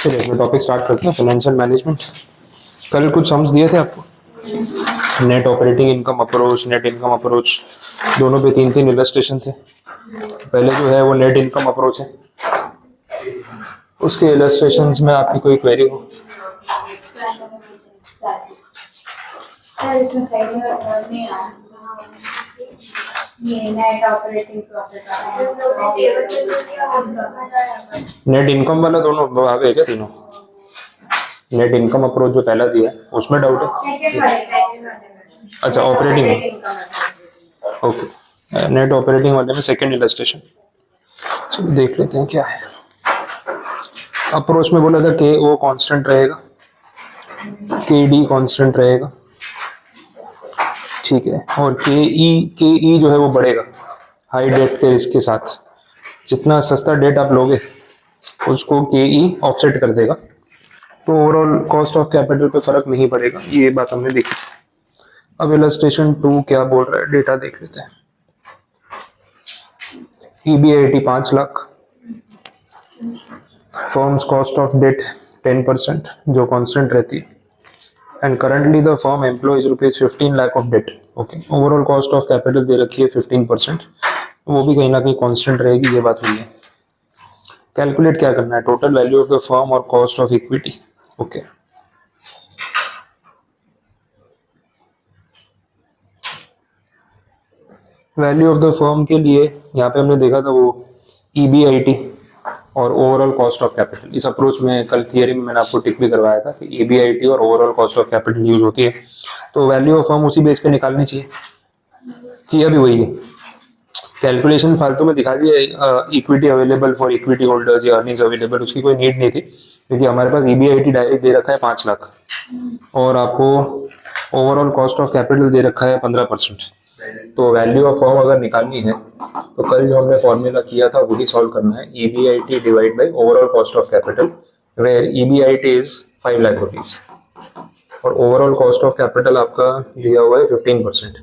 चलिए topic start करते हैं, फाइनेंशियल मैनेजमेंट। कल कुछ सम्स दिए थे आपको, net operating income approach, net income approach, दोनों पे 3-3 इलस्ट्रेशन थे। पहले जो है वो नेट इनकम अप्रोच है, उसके इलस्ट्रेशंस में आपकी कोई क्वेरी हो? नेट इनकम वाला दोनों आ गए क्या तीनों? नेट इनकम अप्रोच जो पहला दिया है उसमें डाउट है? अच्छा, ऑपरेटिंग में, ओके। नेट ऑपरेटिंग वाले में सेकंड इलस्ट्रेशन देख लेते हैं क्या है। अप्रोच में बोला था के ओ कांस्टेंट रहेगा, के डी कांस्टेंट रहेगा, ठीक है, और के ई जो है वो बढ़ेगा हाई डेट के रिस्क के साथ। जितना सस्ता डेट आप लोगे उसको के ई ऑफसेट कर देगा, तो ओवरऑल कॉस्ट ऑफ कैपिटल पे फर्क नहीं पड़ेगा। ये बात हमने देखी। अब इलस्ट्रेशन 2 क्या बोल रहा है, डेटा देख लेते हैं। EBIT 5 lakh, firms cost of debt 10% जो कांस्टेंट रहती है, and currently the firm employs ₹15 lakh of debt. Okay, overall cost of capital दे रखी है 15%, वो भी कहीं ना कहीं कांस्टेंट रहेगी, ये बात हुई है। कैलकुलेट क्या करना है, total value of the firm और cost of equity. Okay, value of the firm के लिए यहाँ पे हमने देखा था वो EBIT और ओवरऑल कॉस्ट ऑफ कैपिटल। इस अप्रोच में कल थियरी में मैंने आपको टिक भी करवाया था कि EBIT और overall cost of capital use होती है, तो वैल्यू ऑफ फर्म उसी बेस पे निकालनी चाहिए। किया भी वही है, कैलकुलेशन फालतू में दिखा दिया, equity available for equity holders या अर्निंग्स अवेलेबल, उसकी कोई नीड नहीं थी, क्योंकि हमारे पास EBIT डायरेक्ट दे रखा है 5 लाख और आपको ओवरऑल कॉस्ट ऑफ कैपिटल दे रखा है 15%। तो वैल्यू ऑफ फर्म अगर निकालनी है तो कल जो हमने फॉर्मूला किया था वही सॉल्व करना है, EBIT divide by overall cost of capital, where EBIT is 5 lakh rupees और ओवरऑल कॉस्ट ऑफ कैपिटल आपका दिया हुआ है 15%।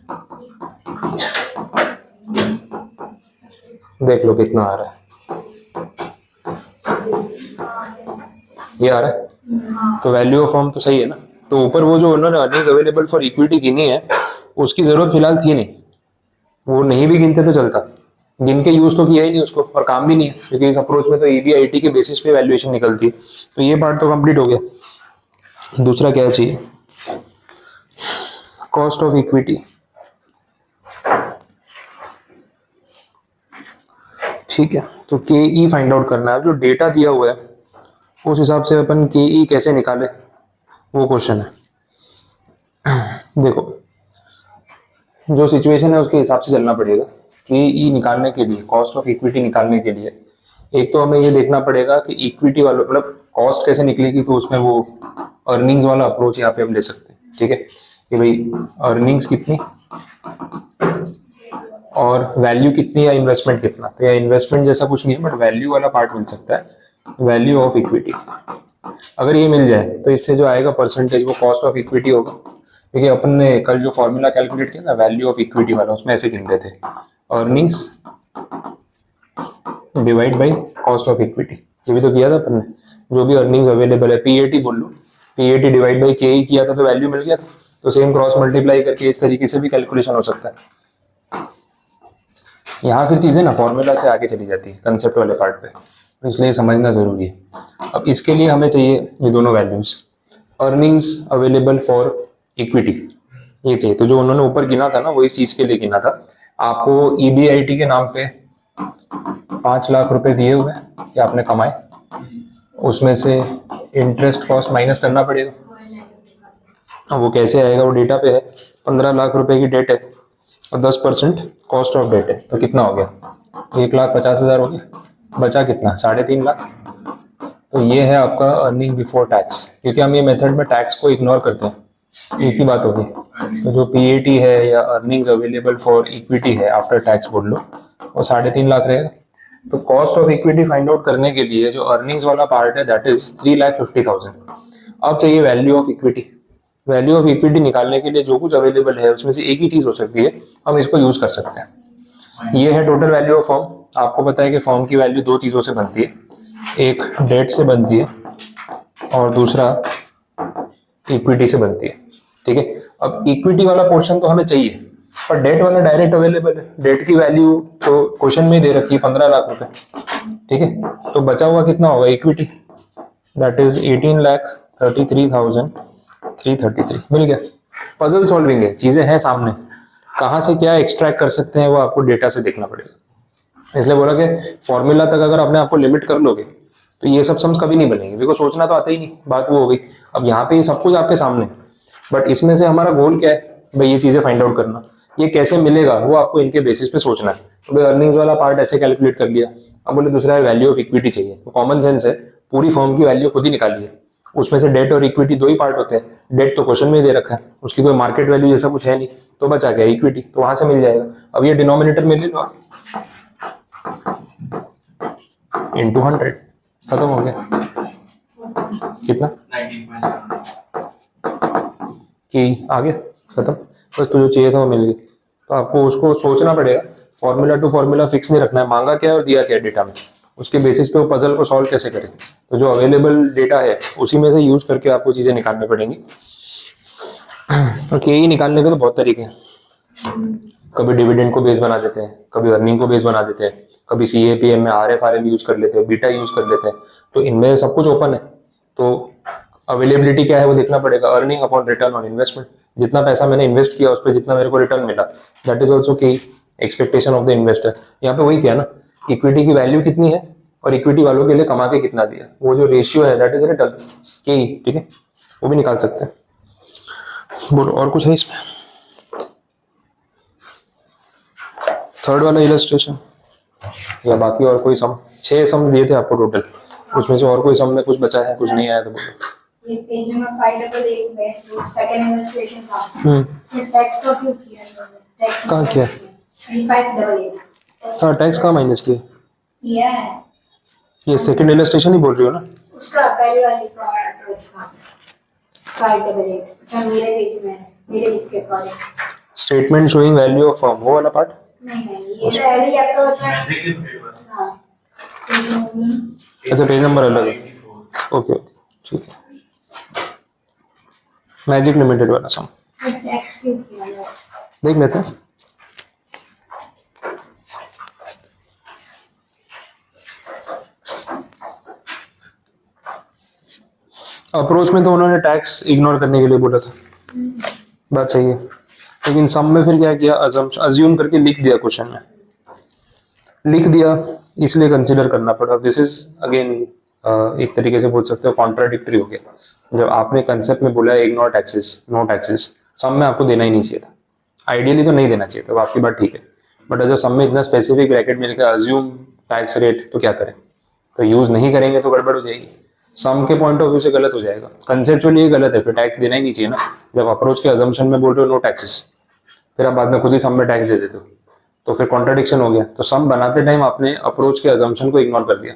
देख लो कितना आ रहा है, ये आ रहा है, तो वैल्यू ऑफ फर्म तो सही है ना। तो ऊपर वो जो उन्होंने अर्निंग्स अवेलेबल फॉर इक्विटी गिनी है उसकी जरूरत फिलहाल थी नहीं, वो नहीं भी गिनते तो चलता, गिन के यूज तो किया ही नहीं उसको और काम भी नहीं है, क्योंकि इस अप्रोच में तो EBIT के बेसिस पे वैल्यूएशन निकलती है। तो ये पार्ट तो कंप्लीट हो गया। दूसरा क्या चाहिए, कॉस्ट ऑफ इक्विटी। ठीक है, तो KE फाइंड आउट करना है। जो डेटा दिया हुआ है उस हिसाब से अपन KE कैसे निकाले वो क्वेश्चन है। देखो, जो सिचुएशन है उसके हिसाब से चलना पड़ेगा। KE निकालने के लिए, कॉस्ट ऑफ इक्विटी निकालने के लिए, एक तो हमें ये देखना पड़ेगा कि इक्विटी वाला मतलब कॉस्ट कैसे निकलेगी, तो उसमें वो अर्निंग्स वाला अप्रोच यहाँ पे हम ले सकते हैं। ठीक है, कि भाई अर्निंग्स कितनी और वैल्यू कितनी या इन्वेस्टमेंट कितना, तो या इन्वेस्टमेंट जैसा कुछ नहीं है बट वैल्यू वाला पार्ट मिल सकता है, वैल्यू ऑफ इक्विटी। अगर ये मिल जाए तो इससे जो आएगा परसेंटेज वो कॉस्ट ऑफ इक्विटी होगा, क्योंकि अपन ने कल जो फॉर्मूला कैलकुलेट किया ना वैल्यू ऑफ इक्विटी वाला, उसमें ऐसे गिनते थे, earnings divide by cost of equity. ये भी तो किया था अपन ने, जो भी अर्निंग्स अवेलेबल है, PAT बोल लो, PAT डिवाइड बाई KE किया था तो वैल्यू मिल गया था। तो सेम क्रॉस मल्टीप्लाई करके इस तरीके से भी कैलकुलेशन हो सकता है। यहाँ फिर चीजें ना फॉर्मूला से आगे चली जाती है कंसेप्ट वाले पार्ट पे, तो इसलिए समझना जरूरी है। अब इसके लिए हमें चाहिए ये दोनों values, earnings available for equity ये चाहिए। तो जो उन्होंने ऊपर गिना था ना वो इस चीज के लिए गिना था। आपको EBIT के नाम पे 5 लाख रुपए दिए हुए कि आपने कमाए, उसमें से इंटरेस्ट कॉस्ट माइनस करना पड़ेगा। अब वो कैसे आएगा, वो डेटा पे है, 15 लाख रुपए की डेट है और 10% कॉस्ट ऑफ डेट है, तो कितना हो गया, 1,50,000 हो गया, बचा कितना, 3.5 लाख। तो ये है आपका अर्निंग बिफोर टैक्स, क्योंकि हम ये मेथड में टैक्स को इग्नोर करते हैं, एक ही बात होगी। तो जो PAT है या अर्निंग्स अवेलेबल फॉर इक्विटी है आफ्टर टैक्स बोल लो, वो 3.5 लाख रहेगा। तो cost of equity find out करने के लिए जो अर्निंग्स वाला पार्ट है दैट इज 3,50,000। अब चाहिए value of equity. Value of equity निकालने के लिए जो कुछ अवेलेबल है उसमें से एक ही चीज हो सकती है, हम इसको यूज कर सकते हैं। ये है टोटल वैल्यू ऑफ फर्म। आपको पता है कि फर्म की वैल्यू दो चीजों से बनती है, एक डेट से बनती है और दूसरा इक्विटी से बनती है, ठीक है। अब इक्विटी वाला पोर्शन तो हमें चाहिए, पर डेट वाला डायरेक्ट अवेलेबल है। डेट की वैल्यू तो क्वेश्चन में ही दे रखी है 15 लाख रुपए, ठीक है। तो बचा हुआ कितना होगा इक्विटी, दैट इज 18,33,333 मिल गया। पजल सॉल्विंग है, चीजें हैं सामने, कहाँ से क्या एक्सट्रैक्ट कर सकते हैं वो आपको डेटा से देखना पड़ेगा। इसलिए बोला कि फॉर्मूला तक अगर अपने आपको लिमिट कर लोगे तो ये सब सम्स कभी नहीं बनेंगे, बिकॉज सोचना तो आता ही नहीं, बात वो हो गई। अब यहाँ पे ये सब कुछ आपके सामने, बट इसमें से हमारा गोल क्या है भाई, ये चीजें फाइंड आउट करना, ये कैसे मिलेगा वो आपको इनके बेसिस पे सोचना है। तो भाई अर्निंग्स वाला पार्ट ऐसे कैलकुलेट कर लिया, अब बोले दूसरा वैल्यू ऑफ इक्विटी चाहिए, तो कॉमन सेंस है, पूरी फर्म की वैल्यू खुद ही निकालिए, उसमें से डेट और इक्विटी दो ही पार्ट होते हैं। डेट तो क्वेश्चन में ही दे रखा है, उसकी कोई मार्केट वैल्यू जैसा कुछ है नहीं, तो बचा गया इक्विटी, तो वहां से मिल जाएगा। अब ये डिनोमिनेटर में ले लो आप, इंटू 100, खत्म हो गया। कितना 19.7 कि आ गया, खत्म, बस तो जो चाहिए था वो मिल गया। तो आपको उसको सोचना पड़ेगा, फॉर्मूला टू फॉर्मूला फिक्स नहीं रखना है, मांगा क्या है और दिया क्या है डेटा में, उसके बेसिस पे वो पजल को सॉल्व कैसे करें। तो जो अवेलेबल डेटा है उसी में से यूज करके आपको चीजें निकालनी पड़ेंगी। और के निकालने के तो बहुत तरीके हैं, कभी डिविडेंड को बेस बना देते हैं, कभी अर्निंग को बेस बना देते हैं, कभी CAPM में RFRM यूज कर लेते हैं, बीटा यूज कर लेते हैं। तो इनमें सब कुछ ओपन है, तो अवेलेबिलिटी क्या है वो देखना पड़ेगा। Earning upon return on investment, जितना पैसा मैंने इन्वेस्ट किया उस पर जितना मेरे को रिटर्न मिला, दैट इज ऑल्सो की एक्सपेक्टेशन ऑफ द इन्वेस्टर। यहाँ पे वही किया ना, इक्विटी की वैल्यू कितनी है और इक्विटी वालों के लिए कमा के कितना दिया, वो जो रेशियो है दैट इज रिटर्न की, ठीक है, वो भी निकाल सकते हैं। बोलो और कुछ है इसमें। थर्ड वाला इलस्ट्रेशन या बाकी और कोई सम, 6 सम दिए थे आपको टोटल, उसमें से और कोई सम में कुछ बचा है, कुछ नहीं आया तो बोलो। ये पेज नंबर 588 में सेकंड इलस्ट्रेशन था, फिर टैक्स का क्यों किया, टैक्स कहाँ किया? 588 हाँ, टैक्स कहाँ माइनस किया है, ये सेकंड इलस्ट्रेशन ही बोल रही हो ना, उसका पहले वाली अप्रोच था 588। अच्छा मेरे पेज में, मेरे बुक के according statement showing value of firm, वो वाला पार्ट। नहीं ये पहली अप्रोच है। हां अच्छा पेज नंबर अलग है, ओके ओके ठीक है। मैजिक लिमिटेड वाला सम टैक्स क्यों किया है, देख लेते हैं। अप्रोच में तो उन्होंने टैक्स इग्नोर करने के लिए बोला था, बात सही है, लेकिन सम में फिर क्या किया, अज्यूम करके लिख दिया, क्वेश्चन में लिख दिया, इसलिए कंसीडर करना पड़ा। दिस इज अगेन एक तरीके से बोल सकते हो कॉन्ट्राडिक्टरी हो गया। जब आपने कंसेप्ट में बोला इग्नोर टैक्सेस, नो टैक्सेस, सम में आपको देना ही नहीं चाहिए था, आइडियली तो नहीं देना चाहिए था, आपकी बात ठीक है, बट जब सम में इतना स्पेसिफिक ब्रैकेट में लिखा अज्यूम टैक्स रेट, तो क्या करें, तो यूज नहीं करेंगे तो गड़बड़ हो जाएगी, सम के पॉइंट ऑफ व्यू से गलत हो जाएगा, कंसेप्चुअली गलत है, फिर टैक्स देना ही नहीं चाहिए ना। जब अप्रोच के अजम्पशन में बोल रहे हो नो टैक्सेस, फिर आप बाद में खुद ही सम में टैक्स दे देते हो, तो फिर कॉन्ट्रडिक्शन हो गया। तो सम बनाते टाइम आपने अप्रोच के अजम्पशन को इग्नोर कर दिया,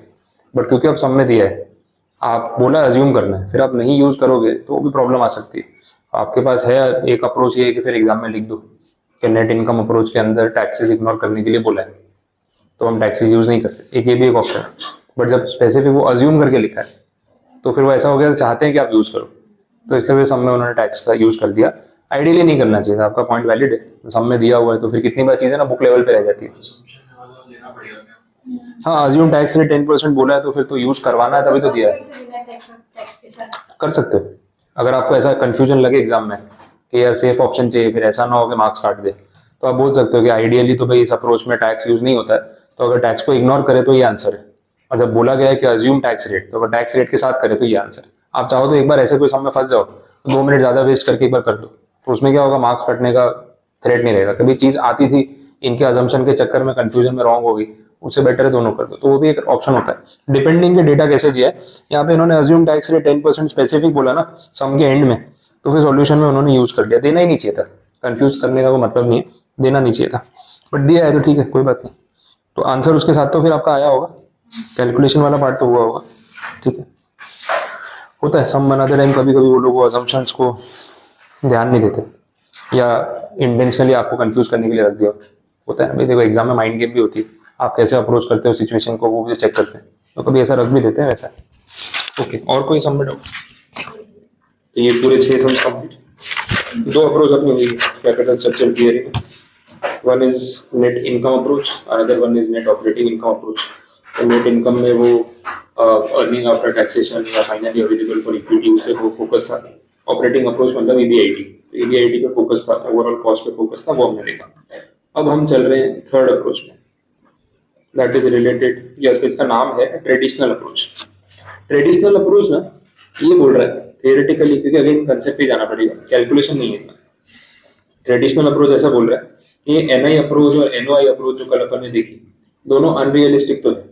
बट क्योंकि आप सम में दिया है, आप बोला अज्यूम करना है, फिर आप नहीं यूज करोगे तो वो भी प्रॉब्लम आ सकती है। आपके पास है एक अप्रोच ये कि फिर एग्जाम में लिख दो कि नेट इनकम अप्रोच के अंदर टैक्सेस इग्नोर करने के लिए बोला है, तो हम टैक्सेस यूज नहीं कर सकते, एक ये भी एक ऑप्शन है। बट जब स्पेसिफिक वो अज्यूम करके लिखा है तो फिर वो ऐसा हो गया चाहते हैं कि आप यूज करो, तो इसलिए सम में उन्होंने टैक्स का यूज कर दिया। आइडियली नहीं करना चाहिए था, आपका पॉइंट वैलिड है, सम में दिया हुआ है तो फिर कितनी बार चीजें ना बुक लेवल पे रह जाती है। हाँ अज्यूम टैक्स रेट 10% बोला है तो फिर तो यूज करवाना है, तभी तो दिया है, कर सकते हो। अगर आपको ऐसा कंफ्यूजन लगे एग्जाम में कि यार सेफ ऑप्शन चाहिए, फिर ऐसा ना हो कि मार्क्स काट दे, तो आप बोल सकते हो कि आइडियली तो भाई इस अप्रोच में टैक्स यूज नहीं होता है, तो अगर टैक्स को इग्नोर करे तो ये आंसर है, और जब बोला गया है कि अज्यूम टैक्स रेट, तो अगर टैक्स रेट के साथ करे तो ये आंसर है। आप चाहो तो एक बार ऐसे कोई सम में फंस जाओ, 2 मिनट ज्यादा वेस्ट करके एक बार कर दो, तो उसमें क्या होगा, मार्क्स कटने का थ्रेट नहीं रहेगा। कभी चीज आती थी, इनके अजम्पशन के चक्कर में कंफ्यूजन में रॉन्ग हो गई, उससे बेटर है दोनों कर दो, तो वो भी एक ऑप्शन होता है। डिपेंडिंग के डेटा कैसे दिया है, यहाँ पे इन्होंने अज्यूम टैक्स रेट 10% स्पेसिफिक बोला ना सम के एंड में, तो फिर सॉल्यूशन में उन्होंने यूज कर लिया, देना ही नहीं चाहिए था, कंफ्यूज करने का कोई मतलब नहीं है, देना नहीं चाहिए था, बट दिया है तो ठीक है, कोई बात नहीं। तो आंसर उसके साथ तो फिर आपका आया होगा, कैलकुलेशन वाला पार्ट तो हुआ होगा, ठीक है। होता है सम बनाते टाइम कभी कभी वो लोग अजम्पशंस को ध्यान नहीं देते, या इंटेंशनली आपको कंफ्यूज करने के लिए रख दिया, होता है ना भाई। देखो एग्जाम में माइंड गेम भी होती है, आप कैसे अप्रोच करते हो सिचुएशन को वो भी चेक करते हैं, तो कभी ऐसा रख भी देते हैं वैसा। ओके और कोई सम में डाउट? तो ये पूरे 6 सम्स कंप्लीट। 2 अप्रोच अपनी हुई कैपिटल स्ट्रक्चर थियरी में। One is net income approach, another one is net operating income approach. तो नेट इनकम में वो अर्निंग आफ्टर टैक्सेशन या फाइनली अवेलेबल फॉर इक्विटी, उस पर वो फोकस था। ऑपरेटिंग अप्रोच मतलब ईबीआईटी, तो ईबीआईटी पे फोकस था, ओवरऑल कॉस्ट पे फोकस था, वो हमने देखा। अब हम चल रहे हैं थर्ड अप्रोच में, दैट इज रिलेटेड, या इसका नाम है ट्रेडिशनल अप्रोच। ट्रेडिशनल अप्रोच ना ये बोल रहा है थियोरेटिकली, क्योंकि अगेन कंसेप्ट पे जाना पड़ेगा, कैलकुलेशन नहीं है इतना। ट्रेडिशनल अप्रोच ऐसा बोल रहा है ये एनआई अप्रोच और एनओआई अप्रोच जो कल अपन ने देखी, दोनों अनरियलिस्टिक तो है।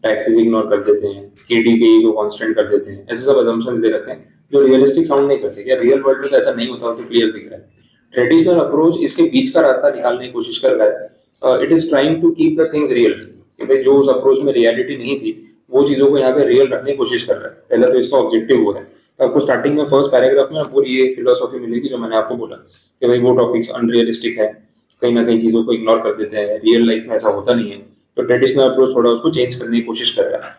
टैक्सेस इग्नोर कर देते हैं, केडीपी को कांस्टेंट कर देते हैं, ऐसे सब अजम्पशंस दे रखे हैं जो रियलिस्टिक साउंड नहीं करते। क्या रियल वर्ल्ड में तो ऐसा नहीं होता, तो क्लियर दिख रहा है। ट्रेडिशनल अप्रोच इसके बीच का रास्ता निकालने की कोशिश कर रहा है। It is trying to keep the things real, क्योंकि जो उस अप्रोच में रियलिटी नहीं थी वो चीजों को यहाँ पे रियल रखने की कोशिश कर रहा है। पहला तो इसका ऑब्जेक्टिव वो है। तो आपको स्टार्टिंग में फर्स्ट पैराग्राफ में पूरी ये फिलोसॉफी मिलेगी जो मैंने आपको बोला कि भाई वो टॉपिक्स अनरियलिस्टिक है, कहीं ना कहीं चीजों को इग्नोर कर देते हैं, रियल लाइफ में ऐसा होता नहीं है। तो ट्रेडिशनल अप्रोच थोड़ा उसको चेंज करने की कोशिश कर रहा है।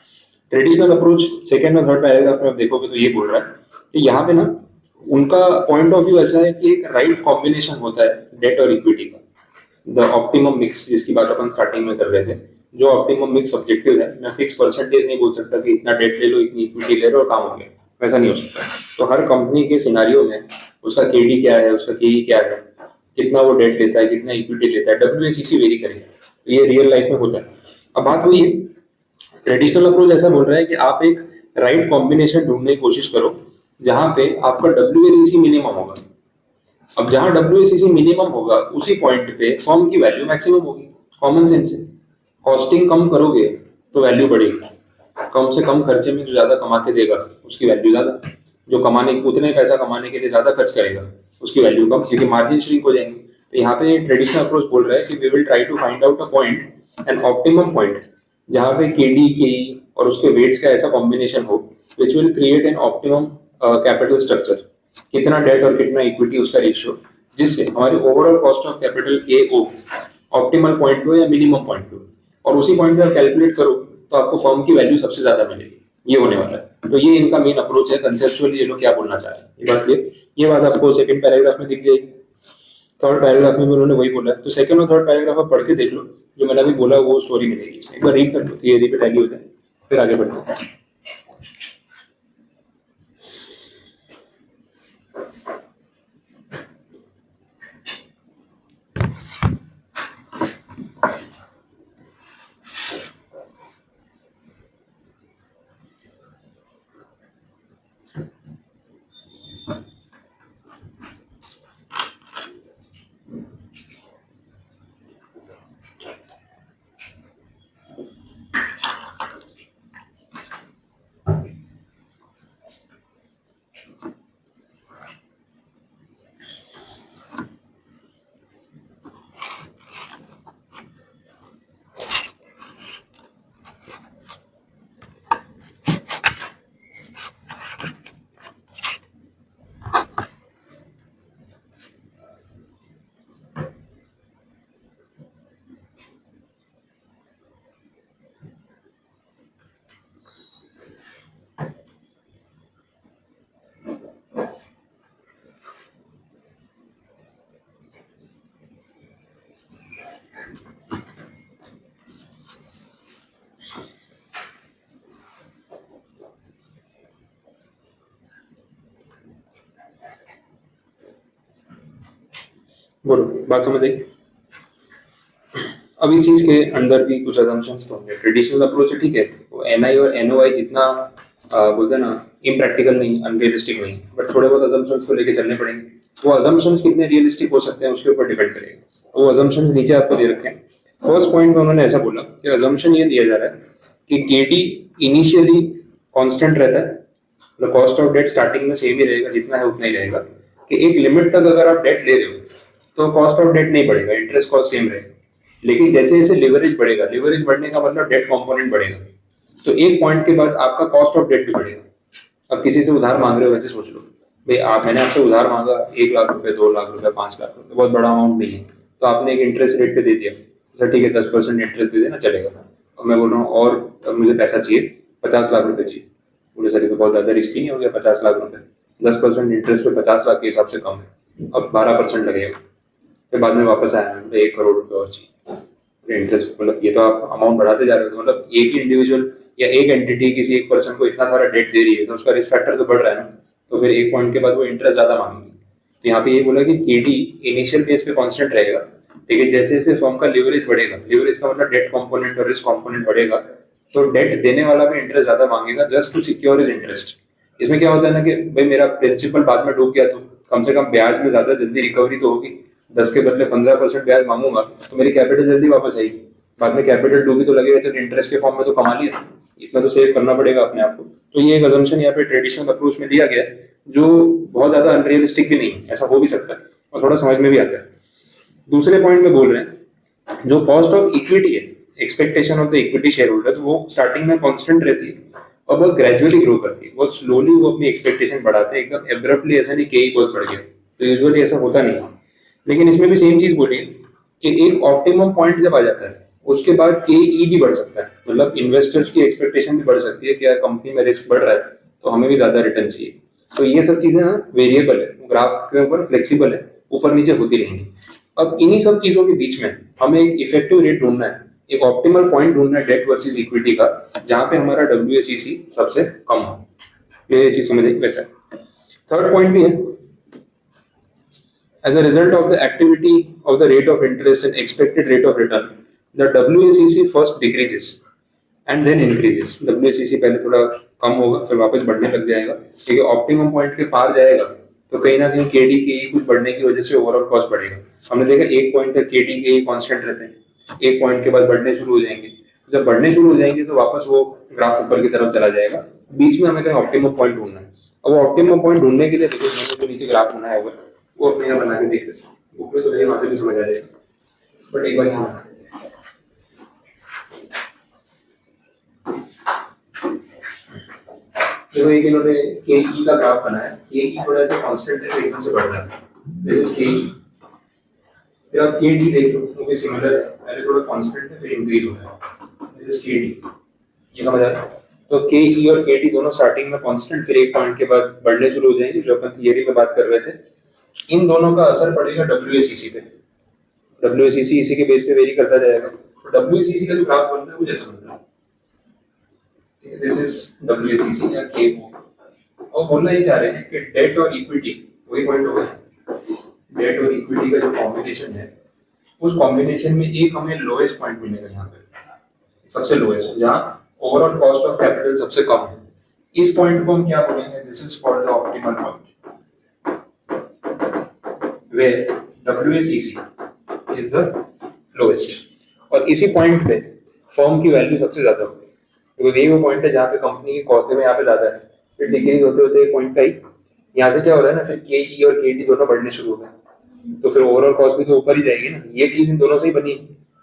ट्रेडिशनल अप्रोच सेकंड और थर्ड पैराग्राफ में आप देखोगे तो ये बोल रहा है कि यहाँ पे ना उनका पॉइंट ऑफ व्यू ऐसा है कि एक राइट कॉम्बिनेशन होता है डेट और इक्विटी का, द ऑप्टिमम मिक्स, जिसकी बात अपन स्टार्टिंग में कर रहे थे। जो ऑप्टिमम मिक्स ऑब्जेक्टिव है, मैं फिक्स परसेंटेज नहीं बोल सकता कि इतना डेट ले लो, इतनी इक्विटी ले लो और काम हो गया, वैसा नहीं हो सकता। तो हर कंपनी के सिनारियो में उसका केडी क्या है, उसका केई क्या है, कितना वो डेट लेता है, कितना इक्विटी लेता है, डब्ल्यूएसीसी वेरी करेगा। तो ये रियल लाइफ में होता है। अब बात वही है, ट्रेडिशनल अप्रोच ऐसा बोल रहा है कि आप एक राइट कॉम्बिनेशन ढूंढने की कोशिश करो जहां पे आपका डब्ल्यूएसीसी मिनिमम होगा। अब जहां डब्ल्यूएसीसी मिनिमम होगा उसी पॉइंट पे फर्म की वैल्यू मैक्सिमम होगी। कॉमन सेंस है। कॉस्टिंग कम करोगे तो वैल्यू बढ़ेगी, कम से कम खर्चे में जो ज्यादा कमा के देगा उसकी वैल्यू ज्यादा, जो कमाने उतने पैसा कमाने के लिए ज्यादा खर्च करेगा उसकी वैल्यू कम, क्योंकि मार्जिन श्रिंक हो जाएंगे। तो यहाँ पे ट्रेडिशनल अप्रोच बोल रहा है कि we will try to find out a point, an optimum point, जहाँ पे केडी के और उसके वेट्स का ऐसा कॉम्बिनेशन हो which will create an optimum capital structure, कितना डेट और कितना इक्विटी उसका रेशियो, जिससे हमारी ओवरऑल कॉस्ट ऑफ कैपिटल के ओ ऑप्टिमल पॉइंट हो या मिनिमम पॉइंट हो, और उसी पॉइंट पे आप कैलकुलेट करो तो आपको फर्म की वैल्यू सबसे ज्यादा मिलेगी। ये होने वाला है। तो ये इनका मेन अप्रोच है। कंसेप्चुअली ये लोग क्या बोलना चाह रहे हैं, ये बात क्लियर। ये बात आपको सेकंड पैराग्राफ में दिख जाएगी। थर्ड पैराग्राफ में भी उन्होंने वही बोला है। तो सेकंड और थर्ड पैराग्राफ आप पढ़ के देख लो, जो मैंने अभी बोला वो स्टोरी मिलेगी इसमें। एक बार रीड कर लो, थियरी पे टैली हो जाए, फिर आगे बढ़ते हैं। बोलो, बात समझ आई। अब इस चीज के अंदर भी कुछ अजम्पशंस तो होंगे। ट्रेडिशनल अप्रोच है, ठीक है, वो एनआई और एनओआई जितना बोलते हैं ना इम्प्रैक्टिकल नहीं, अनरियलिस्टिक नहीं, बट थोड़े बहुत अजम्पशंस को लेके चलने पड़ेंगे। वो अजम्पशंस कितने रियलिस्टिक हो सकते हैं उसके ऊपर डिपेंड करेगा। वो अजम्पशंस नीचे आपको दे रखे हैं। फर्स्ट पॉइंट में उन्होंने ऐसा बोला कि अजम्पशन ये दिया जा रहा है कि केडी इनिशियली कांस्टेंट रहता है, मतलब कॉस्ट ऑफ डेट स्टार्टिंग में सेम ही रहेगा, जितना है उतना ही रहेगा, कि एक लिमिट तक अगर आप डेट ले रहे हो तो कॉस्ट ऑफ डेट नहीं बढ़ेगा, इंटरेस्ट कॉस्ट सेम रहेगा। लेकिन जैसे जैसे लिवरेज बढ़ेगा, लिवरेज बढ़ने का मतलब डेट कंपोनेंट बढ़ेगा, तो एक पॉइंट के बाद आपका कॉस्ट ऑफ डेट भी बढ़ेगा। अब किसी से उधार मांग रहे हो, वैसे सोच लो भाई, आप मैंने आपसे उधार मांगा 1 लाख रुपए, 2 लाख रुपए, 5 लाख रुपए, बहुत बड़ा अमाउंट नहीं है, तो आपने एक इंटरेस्ट रेट पे दे दिया, सर ठीक है 10% इंटरेस्ट दे देना चलेगा। अब मैं बोल रहा हूँ और मुझे पैसा चाहिए, 50 लाख रुपए चाहिए, बोले सर ये तो बहुत ज्यादा रिस्की नहीं हो गया 50 लाख रुपए, 10% इंटरेस्ट पे 50 लाख के हिसाब से कम है, अब 12% लगेगा। फिर बाद में वापस आया 1 करोड़ रुपये और चाहिए इंटरेस्ट, मतलब ये तो आप अमाउंट बढ़ाते जा रहे हो, मतलब एक ही इंडिविजुअल या एक एंटिटी किसी एक पर्सन को इतना सारा डेट दे रही है तो उसका रिस्क फैक्टर तो बढ़ रहा है ना, तो फिर एक पॉइंट के बाद वो इंटरेस्ट ज्यादा मांगेगी। तो यहाँ पे ये बोला कि केडी इनिशियल बेस पे कांस्टेंट रहेगा, लेकिन जैसे जैसे फर्म का लिवरेज बढ़ेगा, लिवरेज का मतलब डेट कंपोनेंट और रिस्क कंपोनेंट बढ़ेगा, तो डेट देने वाला भी इंटरेस्ट ज्यादा मांगेगा just to secure his interest. इसमें क्या होता है ना कि भाई मेरा प्रिंसिपल बाद में डूब गया तो कम से कम ब्याज में ज्यादा जल्दी रिकवरी तो होगी, 10 के बदले 15% ब्याज मांगूंगा तो मेरी कैपिटल जल्दी वापस आएगी। बाद में कैपिटल डूबी तो लगेगा चल इंटरेस्ट के फॉर्म में तो कमा लिया, इतना तो सेव करना पड़ेगा अपने आप को। तो ये एक अजम्पशन यहाँ पे ट्रेडिशनल अप्रोच में दिया गया है जो बहुत ज्यादा अनरियलिस्टिक भी नहीं है, ऐसा हो भी सकता है और थोड़ा समझ में भी आता है। दूसरे पॉइंट में बोल रहे हैं जो कॉस्ट ऑफ इक्विटी है, expectation of the equity share holders, वो स्टार्टिंग में कांस्टेंट रहती है और बहुत ग्रेजुअली ग्रो करती है, बहुत स्लोली वो अपनी एक्सपेक्टेशन बढ़ाते हैं, एकदम एब्रप्टली ऐसा नहीं कि बहुत बढ़ गया, तो यूजुअली ऐसा होता नहीं है। लेकिन इसमें भी सेम चीज बोली कि एक ऑप्टिमम पॉइंट जब आ जाता है उसके बाद KE भी बढ़ सकता है, मतलब इन्वेस्टर्स की एक्सपेक्टेशन भी बढ़ सकती है कि यार कंपनी में रिस्क बढ़ रहा है तो हमें भी ज्यादा रिटर्न चाहिए। तो ये सब चीजें ना वेरिएबल है, ग्राफ के ऊपर फ्लेक्सिबल है, ऊपर नीचे होती रहेंगी। अब इन्हीं सब चीजों के बीच में हमें एक इफेक्टिव रेट ढूंढना है, एक ऑप्टिमल पॉइंट ढूंढना है डेट वर्सेस इक्विटी का, जहां पे हमारा WACC सबसे कम हो। ये चीज समझ वैसा। थर्ड पॉइंट भी है, as a result of the activity of the rate of interest and expected rate of return, the WACC first decreases and then increases। WACC पहले थोड़ा कम होगा फिर वापस बढ़ने लग जाएगा, क्योंकि ऑप्टिमम पॉइंट के पार जाएगा तो कहीं ना कहीं KD के कुछ बढ़ने की वजह से ओवरऑल कॉस्ट बढ़ेगा। हमने देखा एक पॉइंट तक KD के कांस्टेंट रहते हैं, एक पॉइंट के बाद बढ़ने शुरू हो जाएंगे, जब बढ़ने शुरू हो जाएंगे तो वापस वो ग्राफ ऊपर की तरफ चला जाएगा। बीच में हमें कहीं ऑप्टिमम पॉइंट ढूंढना है, और वो ऑप्टिमम पॉइंट ढूंढने के लिए देखो जो नीचे ग्राफ बनाया होगा वो अपने यहाँ बना के देख लेते हैं, ऊपर तो वहां से भी समझ आ जाएगा, बट एक बार यहाँ देखो एक इन्होंने KE का ग्राफ बनाया, KE थोड़ा सा कांस्टेंट है एकदम से बढ़ रहा है, दिस इज KE। फिर आप KD देख लो वो भी सिमिलर है, पहले थोड़ा कांस्टेंट है फिर इंक्रीज हो रहा है, दिस इज KD। ये समझ आ रहा है? तो KE और KD दोनों स्टार्टिंग में कांस्टेंट फिर एक पॉइंट के बाद बढ़ने शुरू हो जाएंगे, जो अपन थियरी में बात कर रहे थे। इन दोनों का असर पड़ेगा WACC पे, WACC इसी के बेस पे वेरी करता जाएगा। तो WACC का जो ग्राफ बनता है वो जैसा बनता है, दिस इज WACC या KO। और बोलना ये चाह रहे हैं कि डेट और इक्विटी वही पॉइंट हो गया, डेट और इक्विटी का जो कॉम्बिनेशन है उस कॉम्बिनेशन में एक हमें लोएस्ट पॉइंट मिलेगा, यहाँ पे सबसे लोएस्ट, जहाँ ओवरऑल कॉस्ट ऑफ कैपिटल सबसे कम है। इस पॉइंट को हम क्या बोलेंगे, this is called the optimal point where WACC is the lowest। और इसी पॉइंट पे फर्म की वैल्यू सबसे ज्यादा होगी, बिकॉज यही वो पॉइंट है जहाँ पे कंपनी की कॉस्ट में यहाँ पे ज्यादा है, फिर डिक्रीज होते होते एक पॉइंट का ही यहाँ से क्या हो रहा है ना, फिर KE और KD दोनों बढ़ने शुरू हो गए, तो फिर ओवरऑल कॉस्ट भी तो ऊपर ही जाएगी ना। ये चीज इन दोनों से ही बनी,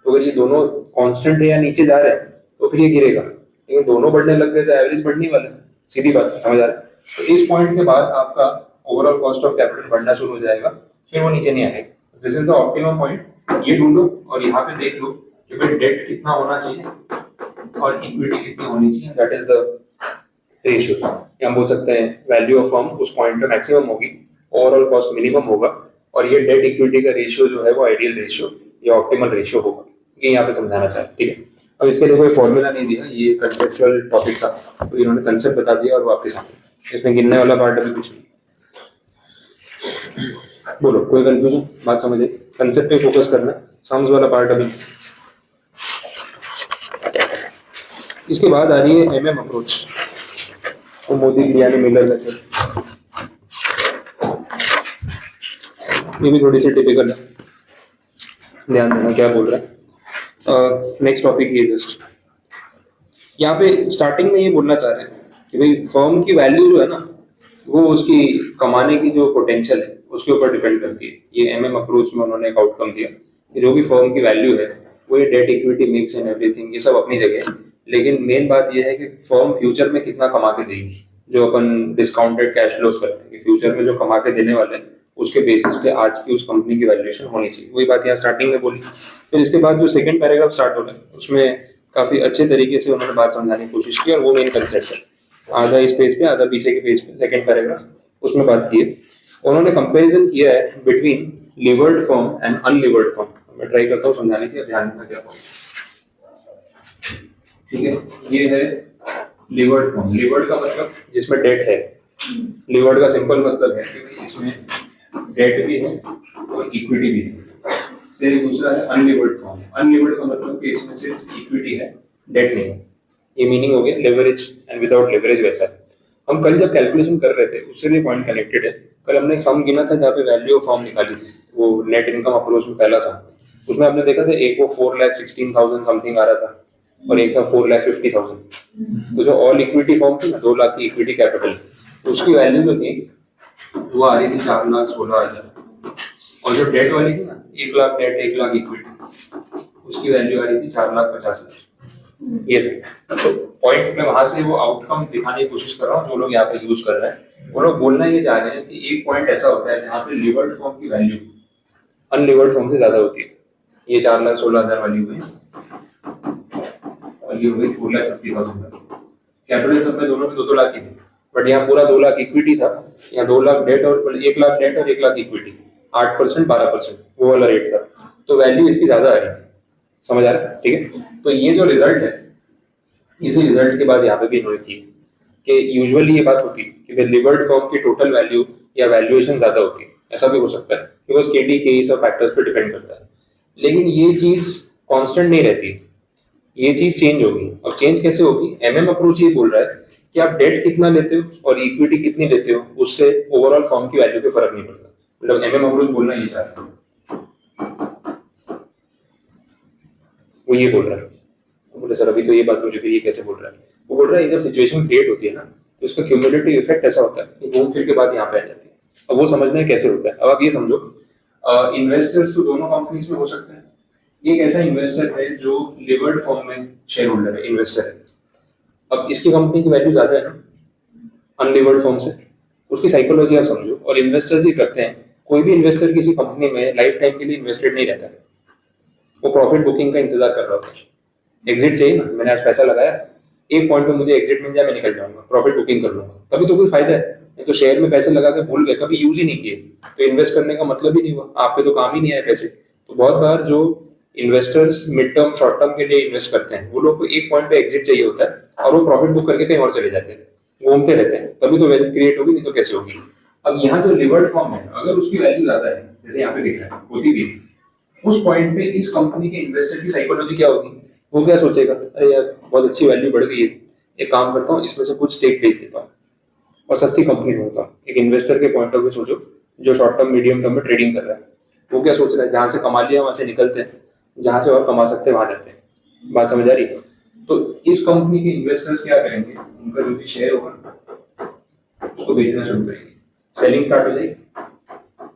तो अगर ये दोनों कांस्टेंट है या नीचे जा रहे हैं तो फिर ये गिरेगा, लेकिन दोनों बढ़ने लग गए तो एवरेज बढ़ने वाला है, सीधी बात समझ आ रहा है। तो इस पॉइंट के बाद आपका ओवरऑल कॉस्ट ऑफ कैपिटल बढ़ना शुरू हो जाएगा, फिर वो नीचे नहीं आएगा। This is the optimum point, ये ढूंढो और यहाँ पे देख लो कि भाई डेट कितना होना चाहिए और इक्विटी कितनी होनी चाहिए, दैट इज द रेशियो। हम बोल सकते हैं वैल्यू ऑफ फर्म उस पॉइंट पे मैक्सिमम होगी, ओवरऑल कॉस्ट मिनिमम होगा, और ये डेट इक्विटी का रेशियो जो है वो आइडियल रेशियो या ऑप्टिमल रेशियो होगा। ये यहाँ पे समझाना चाहे, ठीक है। अब इसके लिए कोई फॉर्मूला नहीं दिया, ये कंसेप्चुअल टॉपिक था, तो इन्होंने कंसेप्ट बता दिया और वापस इसमें गिनने वाला पार्ट अभी कुछ नहीं। बोलो कोई कंफ्यूजन, बात समझे, कंसेप्ट पे फोकस करना, सम्स वाला पार्ट अभी। इसके बाद आ रही है MM अप्रोच, तो मोदी गियानी मिलर मेथड, ये भी थोड़ी सी टिपिकल है, ध्यान देना क्या बोल रहा है। नेक्स्ट टॉपिक ये जस्ट यहाँ पे स्टार्टिंग में ये बोलना चाह रहे हैं कि भाई फर्म की वैल्यू जो है ना वो उसकी कमाने की जो पोटेंशियल है उसके ऊपर डिपेंड करती है। ये MM अप्रोच में उन्होंने एक आउटकम दिया कि जो भी फर्म की वैल्यू है वो ये debt equity mix and everything ये सब अपनी जगह है, लेकिन मेन बात ये है कि फर्म फ्यूचर में कितना कमा के देगी, जो अपन डिस्काउंटेड कैश फ्लोज करते हैं कि फ्यूचर में जो कमा के देने वाले हैं उसके बेसिस पे आज की उस कंपनी की वैल्यूएशन होनी चाहिए। वही बात यहाँ स्टार्टिंग में बोली। फिर इसके बाद जो सेकंड पैराग्राफ स्टार्ट हो रहा है उसमें काफी अच्छे तरीके से उन्होंने बात समझाने की कोशिश की, और वो मेन कंसेप्ट है, आधा इस पेज पे आधा पीछे के पेज पे सेकंड पैराग्राफ, उसमें बात की है, उन्होंने कंपैरिजन किया है between levered form and unlevered form. मैं ट्राई करता हूँ समझाने की, ध्यान में क्या पॉइंट। ठीक है, ये है लीवर्ड फॉर्म। लीवर्ड का मतलब जिसमें डेट है। लीवर्ड का सिंपल मतलब है कि इसमें डेट भी है और इक्विटी भी है। फिर दूसरा है अनलीवर्ड फॉर्म। अनलीवर्ड का मतलब कि इसमें सिर्फ इक्विटी है, डेट नहीं है। ये मीनिंग हो गया लेवरेज एंड विदाउट लेवरेज वैसा है। हम कल जब कैलकुलेशन कर रहे थे उससे भी पॉइंट कनेक्टेड है। कल हमने एक सम गिना था जहाँ पे वैल्यू ऑफ फॉर्म निकाली थी, वो नेट इनकम अप्रोच में पहला सम। उसमें आपने देखा था एक वो 4,16,000 समथिंग आ रहा था और एक था 4,50,000। तो जो ऑल इक्विटी फॉर्म थी ना, 2 लाख की इक्विटी कैपिटल, उसकी वैल्यू जो थी वो आ रही थी 4,16,000। और जो डेट वाली थी ना, 1 लाख डेट 1 लाख इक्विटी, उसकी वैल्यू आ रही थी 4,50,000। ये तो पॉइंट में वहां से वो आउटकम दिखाने की कोशिश कर रहा हूँ। जो लोग यहाँ पे यूज कर रहे हैं वो लोग बोलना ये चाह रहे हैं कि एक पॉइंट ऐसा होता है जहाँ पे लिवर्ड फॉर्म की वैल्यू अनलिवर्ड फॉर्म से ज्यादा होती है। ये 4,16,000 वाली हुई और ये हुई 4,50,000। कैपिटल सब में दोनों में 2-2 लाख की थी, बट यहाँ पूरा 2 लाख इक्विटी था। यहाँ 2 लाख डेट और 1 लाख डेट और 1 लाख इक्विटी, 8% 12% वो वाला रेट था। तो वैल्यू इसकी ज्यादा आ रही है, समझ आ रहा है? ठीक है, तो ये जो रिजल्ट है, इसी रिजल्ट के बाद यहाँ पे भी इन्होंने की कि यूजुअली ये बात होती है कि लिवर्ड फॉर्म की टोटल वैल्यू या वैल्यूएशन ज्यादा होती है। ऐसा भी हो सकता है बिकॉज केडी के सब फैक्टर्स पे डिपेंड करता है। लेकिन ये चीज कांस्टेंट नहीं रहती, ये चीज चेंज होगी। और चेंज कैसे होगी? एमएम अप्रोच ये बोल रहा है कि आप डेट कितना लेते हो और इक्विटी कितनी लेते हो, उससे ओवरऑल फॉर्म की वैल्यू पे फर्क नहीं पड़ता। मतलब एमएम अप्रोच बोलना ये चाह रहा है, वो ये बोल रहा है। तो बोले सर अभी तो ये बात मुझे फिर ये कैसे बोल रहा है? वो बोल रहा है जब सिचुएशन क्रिएट होती है ना, तो उसका क्यूमुलेटिव इफेक्ट ऐसा होता है कि घूम फिर के बाद यहाँ पे आ जाती है। अब वो समझना है कैसे होता है। अब आप ये समझो, इन्वेस्टर्स तो दोनों कंपनीज में हो सकते हैं। एक ऐसा इन्वेस्टर है जो लिवर्ड फॉर्म में शेयर होल्डर है, इन्वेस्टर है। अब इसकी कंपनी की वैल्यू ज्यादा है ना अनलिवर्ड फॉर्म से, उसकी साइकोलॉजी आप समझो। और इन्वेस्टर्स ही करते हैं, कोई भी इन्वेस्टर किसी कंपनी में लाइफ टाइम के लिए इन्वेस्टेड नहीं रहता है। वो प्रॉफिट बुकिंग का इंतजार कर रहा होता है। एग्जिट चाहिए ना, मैंने आज पैसा लगाया, एक पॉइंट पे मुझे एग्जिट मिल जाए, मैं निकल जाऊंगा, प्रॉफिट बुकिंग कर लूंगा, तभी तो कोई फायदा है। नहीं तो शेयर में पैसे लगा के भूल गए, कभी यूज ही नहीं किए, तो इन्वेस्ट करने का मतलब ही नहीं हुआ, आपके तो काम ही नहीं आए पैसे। तो बहुत बार जो investors mid term short term के लिए इन्वेस्ट करते हैं, वो लोग को एक पॉइंट पे एग्जिट चाहिए होता है और वो प्रॉफिट बुक करके कहीं और चले जाते हैं, घूमते रहते हैं, तभी तो वेल्थ क्रिएट होगी, नहीं तो कैसे होगी। अब यहाँ जो लिवर्ड फॉर्म है, अगर उसकी वैल्यू ज्यादा है, जैसे यहाँ पे दिख रहा है होती भी, उस पॉइंट पे इस कंपनी के इन्वेस्टर की साइकोलॉजी क्या होगी? वो क्या सोचेगा, अरे यार बहुत अच्छी वैल्यू बढ़ गई है, एक काम करता हूँ इसमें से कुछ स्टेक बेच देता हूँ और सस्ती कंपनी ढूंढता हूँ। एक इन्वेस्टर के पॉइंट ऑफ व्यू सोचो, जो शॉर्ट टर्म मीडियम टर्म में ट्रेडिंग कर रहा है, वो क्या सोच रहा है, जहां से कमा लिया वहां से निकलते हैं, जहां से और कमा सकते हैं वहां जाते हैं। बात समझ आ रही है? तो इस कंपनी के इन्वेस्टर्स क्या करेंगे, उनका जो भी शेयर होगा उसको बेचना शुरू करेंगे, सेलिंग स्टार्ट हो जाएगी।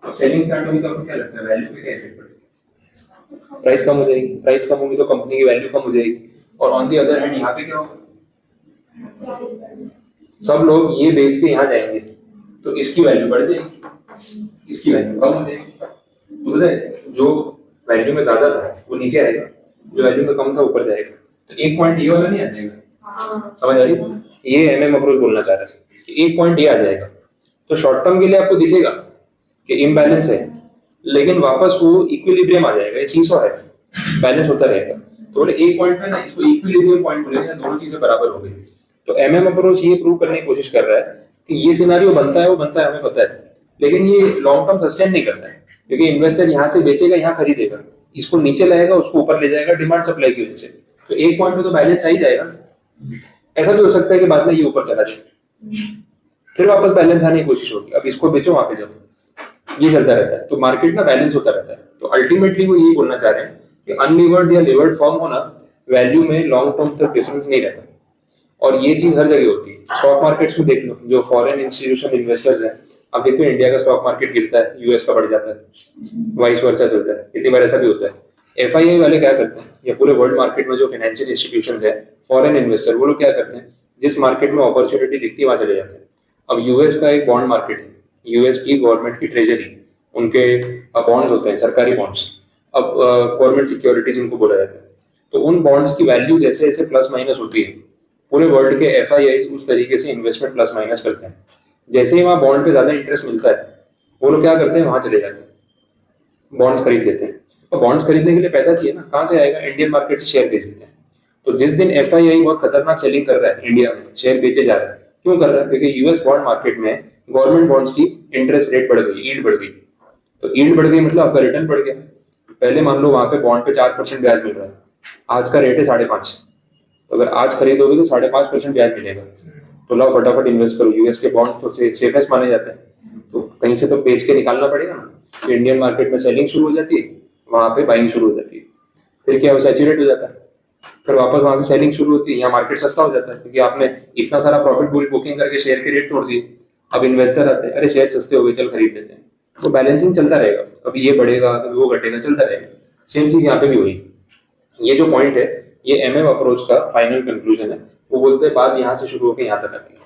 अब सेलिंग स्टार्ट होगी तो आपको क्या लगता है, वैल्यू पे क्या इफेक्ट पड़ेगा? प्राइस कम हो जाएगी, प्राइस कम होगी तो कंपनी की वैल्यू कम हो जाएगी। और ऑन दी अदर हैंड यहाँ पे क्या होगा, सब लोग ये बेच के यहाँ जाएंगे तो इसकी वैल्यू बढ़ जाएगी, इसकी वैल्यू कम हो जाएगी। तो पता है जो वैल्यू में ज्यादा था वो नीचे आएगा, जो वैल्यू में कम था ऊपर जाएगा। तो एक पॉइंट ये वाला नहीं आ जाएगा, समझ आ रही है? ये एमएम अप्रोच बोलना चाह रहा है कि एक पॉइंट ये आ जाएगा, तो शॉर्ट टर्म के लिए आपको दिखेगा कि इम्बैलेंस है, लेकिन वापस वो इक्विलिब्रियम आ जाएगा, ये सीसॉ है, बैलेंस होता रहेगा। तो बोले एक पॉइंट पे ना इसको इक्विलिब्रियम पॉइंट बोलेंगे, दोनों चीजें बराबर हो गई। तो एमएम अप्रोच ये प्रूव करने की कोशिश कर रहा है कि ये सिनारियो बनता है, वो बनता है, हमें पता है, लेकिन ये लॉन्ग टर्म सस्टेन नहीं करता है, क्योंकि इन्वेस्टर यहाँ से बेचेगा, यहाँ खरीदेगा, इसको नीचे लाएगा, उसको ऊपर ले जाएगा डिमांड सप्लाई की वजह से। तो एक पॉइंट पे तो बैलेंस आ ही जाएगा। ऐसा भी हो सकता है कि बाद में ये ऊपर चला जाए, फिर वापस बैलेंस आने की कोशिश होगी, अब इसको बेचो वहां पे जाओ, ये चलता रहता है। तो मार्केट ना बैलेंस होता रहता है। तो अल्टीमेटली वो यही बोलना चाह रहे हैं कि अनलीवर्ड या लिवर्ड फॉर्म होना वैल्यू में लॉन्ग टर्म तक डिफरेंस नहीं रहता। और ये चीज हर जगह होती है। स्टॉक मार्केट्स में देख लो, जो फॉरेन इंस्टीट्यूशन इन्वेस्टर्स हैं, अब देखते हो इंडिया का स्टॉक मार्केट गिरता है, यूएस का बढ़ जाता है, वाइस वर्सा चलता है, कितनी बार ऐसा भी होता है। एफआईआई वाले क्या करते हैं, या पूरे वर्ल्ड मार्केट में जो फाइनेंशियल इंस्टीट्यूशंस है, फॉरेन इन्वेस्टर, वो लोग क्या करते हैं, जिस मार्केट में अपॉर्चुनिटी दिखती है वहां चले जाते हैं। अब यूएस का एक बॉन्ड मार्केट है, यूएस की गवर्नमेंट की ट्रेजरी, उनके बॉन्ड्स होते हैं, सरकारी बॉन्ड्स, अब गवर्नमेंट सिक्योरिटीज उनको बोला जाता है। तो उन बॉन्ड्स की वैल्यू जैसे जैसे प्लस माइनस होती है, पूरे वर्ल्ड के एफआईआई उस तरीके से इन्वेस्टमेंट प्लस माइनस करते हैं। जैसे ही वहाँ बॉन्ड पे ज्यादा इंटरेस्ट मिलता है, वो लोग क्या करते हैं, वहां चले जाते हैं, बॉन्ड्स खरीद लेते हैं। तो बॉन्ड्स खरीदने के लिए पैसा चाहिए ना, कहाँ से आएगा, इंडियन मार्केट से शेयर बेच देते हैं। तो जिस दिन FII बहुत खतरनाक सेलिंग कर रहा है इंडिया में, शेयर बेचे जा रहा है, क्यों कर रहा है, क्योंकि यूएस बॉन्ड मार्केट में गवर्नमेंट बॉन्ड्स की इंटरेस्ट रेट बढ़ गई, यील्ड बढ़ गई। तो यील्ड बढ़ गई मतलब आपका रिटर्न बढ़ गया। पहले मान लो वहां पे बॉन्ड पे 4% ब्याज मिल रहा है, आज का रेट है 5.5, तो अगर आज खरीदोगे तो 5.5% ब्याज मिलेगा। तो लाओ फटाफट इन्वेस्ट करो, यूएस के बॉन्ड्स तो सेफेस्ट माने जाते हैं, तो कहीं से तो बेच के निकालना पड़ेगा ना। तो इंडियन मार्केट में सेलिंग शुरू हो जाती है, वहां पे बाइंग शुरू हो जाती है, फिर क्या, वो सैचुरेट हो जाता है, फिर वापस वहां से सेलिंग शुरू होती है, यहाँ मार्केट सस्ता हो जाता है, क्योंकि आपने इतना सारा प्रॉफिट बुकिंग करके शेयर के रेट तोड़ दिए। अब इन्वेस्टर आते हैं, अरे शेयर सस्ते हो गए, चल खरीद लेते हैं। तो बैलेंसिंग चलता रहेगा, कभी ये बढ़ेगा कभी वो घटेगा, चलता रहेगा। सेम चीज यहाँ पे भी हुई। ये जो पॉइंट है, ये MM अप्रोच का फाइनल कंक्लूजन है। वो बोलते हैं बात यहाँ से शुरू होकर यहाँ तक आती है।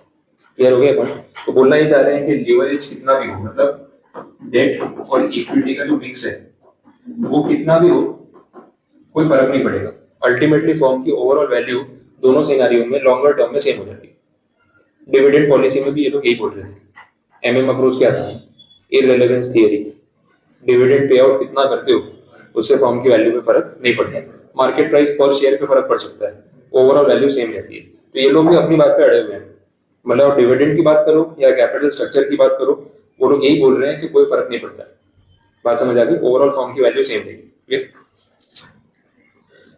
क्लियर हो गया पॉइंट? तो बोलना ये चाह रहे हैं कि लीवरेज कितना भी हो, मतलब डेट और इक्विटी का जो मिक्स है वो कितना भी हो, कोई फर्क नहीं पड़ेगा। अल्टीमेटली फर्म की ओवरऑल वैल्यू दोनों सिनेरियो में लॉन्गर टर्म में सेम हो जाती है। डिविडेंड पॉलिसी में भी ये लोग यही बोल रहे थे। MM अप्रोच क्या था, इररिलेवेंस थियरी। डिविडेंड पे आउट कितना करते हो उससे फर्म की वैल्यू में फर्क नहीं पड़ता। मार्केट प्राइस पर शेयर पे फर्क पड़ सकता है, ओवरऑल वैल्यू सेम रहती है। तो ये लोग भी अपनी बात पे अड़े हुए हैं। मतलब डिविडेंड की बात करो या कैपिटल स्ट्रक्चर की बात करो, वो लोग यही बोल रहे हैं कि कोई फर्क नहीं पड़ता। बात समझ आ गई? ओवरऑल फर्म की वैल्यू सेम रहेगी।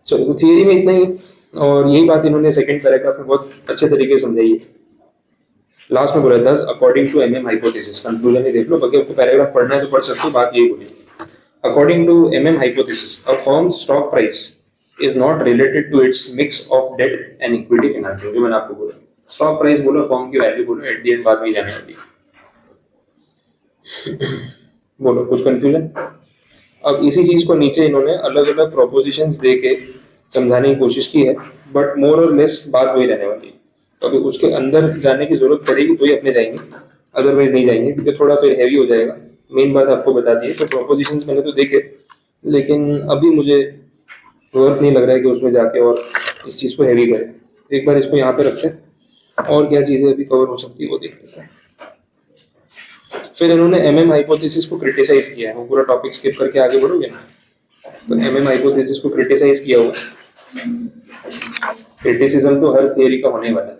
चलो, तो थियरी में इतना ही, और यही बात इन्होंने सेकंड पैराग्राफ में बहुत अच्छे तरीके से समझाई है। लास्ट में बोला 10 according to MM hypothesis. Conclusion ही देख लो, बाकी आपको पैराग्राफ पढ़ना है तो पढ़ सकते हो। बात यही बोली, according to MM hypothesis a firm's stock price is not related to its mix of debt and equity financing. जो मैंने आपको बोला, स्टॉक प्राइस बोलो, फर्म की वैल्यू बोलो, एट द एंड बात में जाने वाली है। बोलो, कुछ कंफ्यूजन? अब इसी चीज को नीचे इन्होंने अलग अलग प्रोपोजिशंस दे के समझाने की कोशिश की है, बट मोर और लेस बात वही रहने वाली है। तो अभी उसके अंदर जाने की जरूरत पड़ेगी तो ही अपने जाएंगे, अदरवाइज नहीं जाएंगे, क्योंकि थोड़ा फिर हैवी हो जाएगा। मेन बात आपको बता दी है। तो प्रोपोजिशंस मैंने तो देखे, लेकिन अभी मुझे वर्थ नहीं लग रहा है कि उसमें जाके और इस चीज को हैवी करें। एक बार इसको यहाँ पे रखते हैं, और क्या चीजें अभी कवर हो सकती है वो देख लेते हैं। फिर इन्होंने MM हाइपोथेसिस को क्रिटिसाइज किया है। वो पूरा टॉपिक स्किप करके आगे बढ़ोगे ना, तो MM हाइपोथेसिस को क्रिटिसाइज किया हुआ। क्रिटिसिज्म तो हर थियरी का होने वाला है,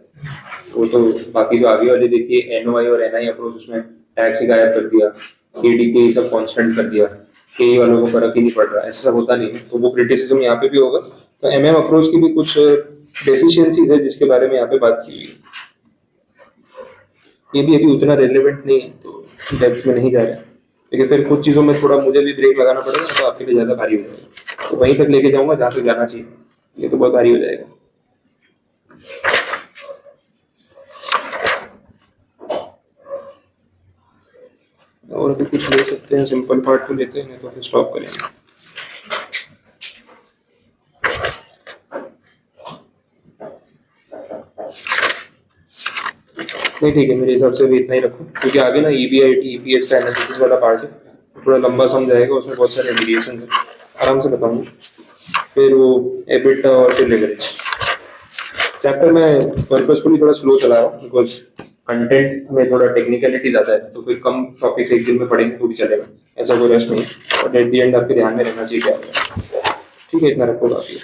वो तो बाकी जो आगे वाले देखिए NOI और NI अप्रोच, उसमें टैक्स ही गायब कर दिया, KDK सब कांस्टेंट कर दिया, KE वालों को फर्क ही नहीं पड़ रहा, ऐसा सब होता नहीं है। तो वो क्रिटिसिज्म यहाँ पे भी होगा। तो MM अप्रोच की भी कुछ डेफिशिएंसीज है जिसके बारे में यहाँ पे बात की हुई है। ये भी अभी उतना रेलेवेंट नहीं है, तो डेप्थ में नहीं जा रहा है, लेकिन फिर कुछ चीज़ों में थोड़ा मुझे भी ब्रेक लगाना पड़ेगा, तो आपके लिए ज़्यादा भारी हो जाएगा। तो वहीं तक लेके जाऊंगा जहाँ तक जाना चाहिए, ये तो बहुत भारी हो जाएगा। और अभी कुछ ले सकते हैं, सिंपल पार्ट को लेते हैं, तो फिर स्टॉप करेंगे। नहीं, ठीक है, मेरे हिसाब से भी इतना ही रखो, क्योंकि आगे ना EBIT EPS का एनालिसिस वाला पार्ट है, थोड़ा लंबा समझ आएगा, उसमें बहुत सारे वेरिएशन है, आराम से बताऊंगा। फिर वो EBITDA और फिर लेवरेज चैप्टर में पर्पसफुली थोड़ा स्लो चला रहा हूँ, बिकॉज कंटेंट में थोड़ा टेक्निकलिटी ज्यादा है, तो फिर कम टॉपिक्स एक दिन में पढ़ेंगे तो भी चलेगा, ऐसा कोई रश नहीं है। और एट द एंड आपके ध्यान में रहना चाहिए क्या होगा। ठीक है, इतना रखो काफी।